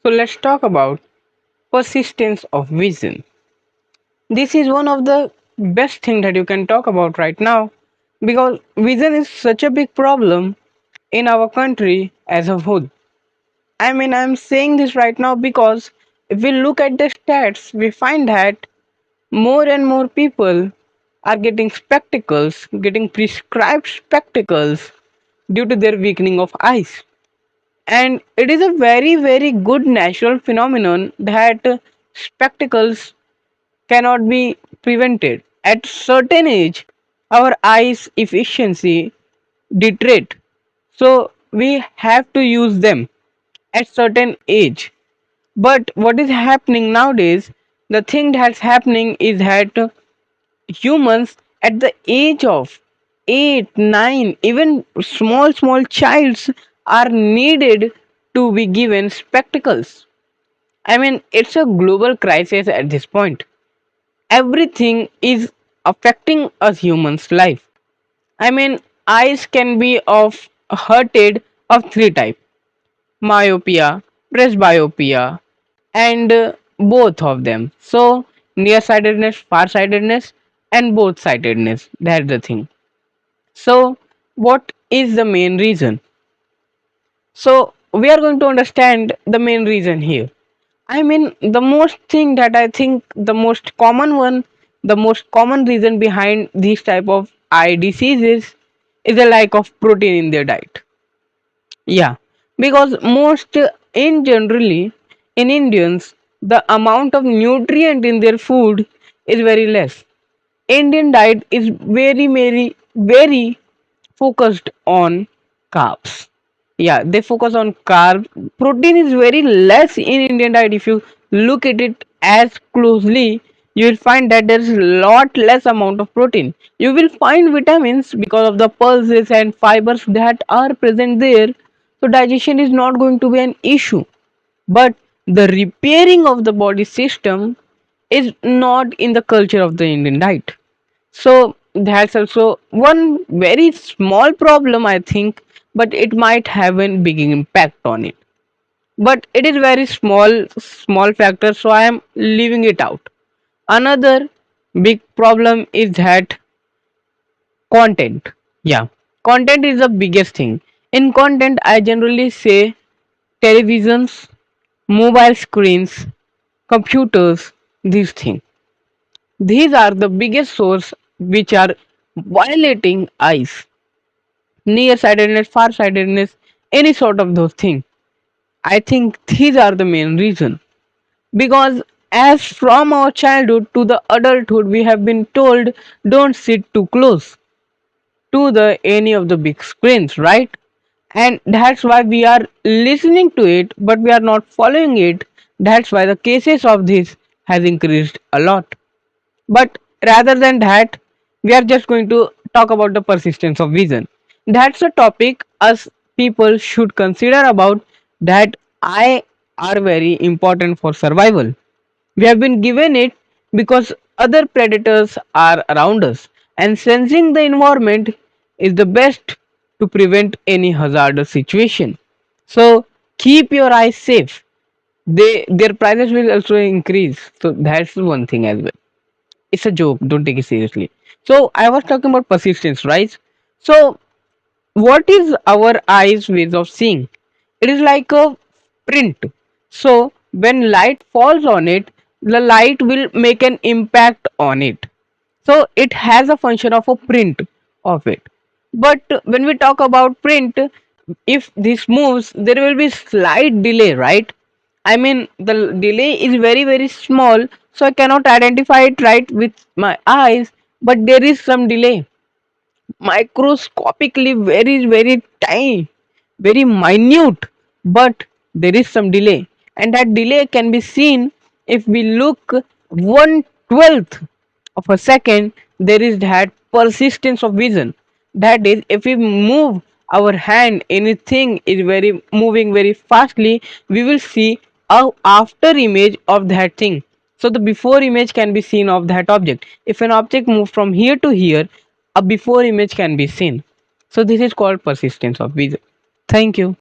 So let's talk about persistence of vision. This is one of the best thing that you can talk about right now because vision is such a big problem in our country as a whole. I'm saying this right now because if we look at the stats, we find that more and more people are getting spectacles, getting prescribed spectacles due to their weakening of eyes. And it is a very, very good natural phenomenon that spectacles cannot be prevented. At certain age, our eyes efficiency deteriorate. So we have to use them at certain age. But what is happening nowadays, the thing that's happening is that humans at the age of 8, 9, even small childs are needed to be given spectacles. It's a global crisis at this point. Everything is affecting us humans' life. I mean, eyes can be of hurted of three types: myopia, presbyopia, and both of them. So, nearsightedness, farsightedness, and both sightedness. That's the thing. So, what is the main reason? So, we are going to understand the main reason here. The most thing that I think the most common one, the most common reason behind these type of eye diseases is a lack of protein in their diet. Yeah, because most in generally in Indians, the amount of nutrient in their food is very less. Indian diet is very focused on carbs. Yeah, they focus on carbs. Protein is very less in Indian diet. If you look at it as closely, you will find that there is a lot less amount of protein. You will find vitamins because of the pulses and fibers that are present there. So digestion is not going to be an issue. But the repairing of the body system is not in the culture of the Indian diet. So that's also one very small problem, I think, but it might have a big impact on it. But it is very small factor, so I am leaving it out. Another big problem is that content. Yeah, content is the biggest thing. In content, I generally say televisions, mobile screens, computers, these things. These are the biggest source which are violating eyes, nearsightedness, farsightedness, any sort of those things. I think these are the main reason because as from our childhood to the adulthood we have been told don't sit too close to the any of the big screens, right? And that's why we are listening to it but we are not following it. That's why the cases of this has increased a lot. But rather than that, we are just going to talk about the persistence of vision. That's a topic us people should consider about that I are very important for survival. We have been given it because other predators are around us and sensing the environment is the best to prevent any hazardous situation. So keep your eyes safe. Their prices will also increase. So that's one thing as well. It's a joke, don't take it seriously. So I was talking about persistence, right? So what is our eyes ways of seeing? It is like a print. So when light falls on it, the light will make an impact on it. So it has a function of a print of it. But when we talk about print, if this moves, there will be slight delay, right? The delay is very small, so I cannot identify it right with my eyes, but there is some delay, microscopically very tiny, very minute, but there is some delay, and that delay can be seen if we look 1/12 of a second. There is that persistence of vision. That is, if we move our hand, anything is very moving very fastly, we will see a after image of that thing. So the before image can be seen of that object. If an object moves from here to here, a before image can be seen. So this is called persistence of vision. Thank you.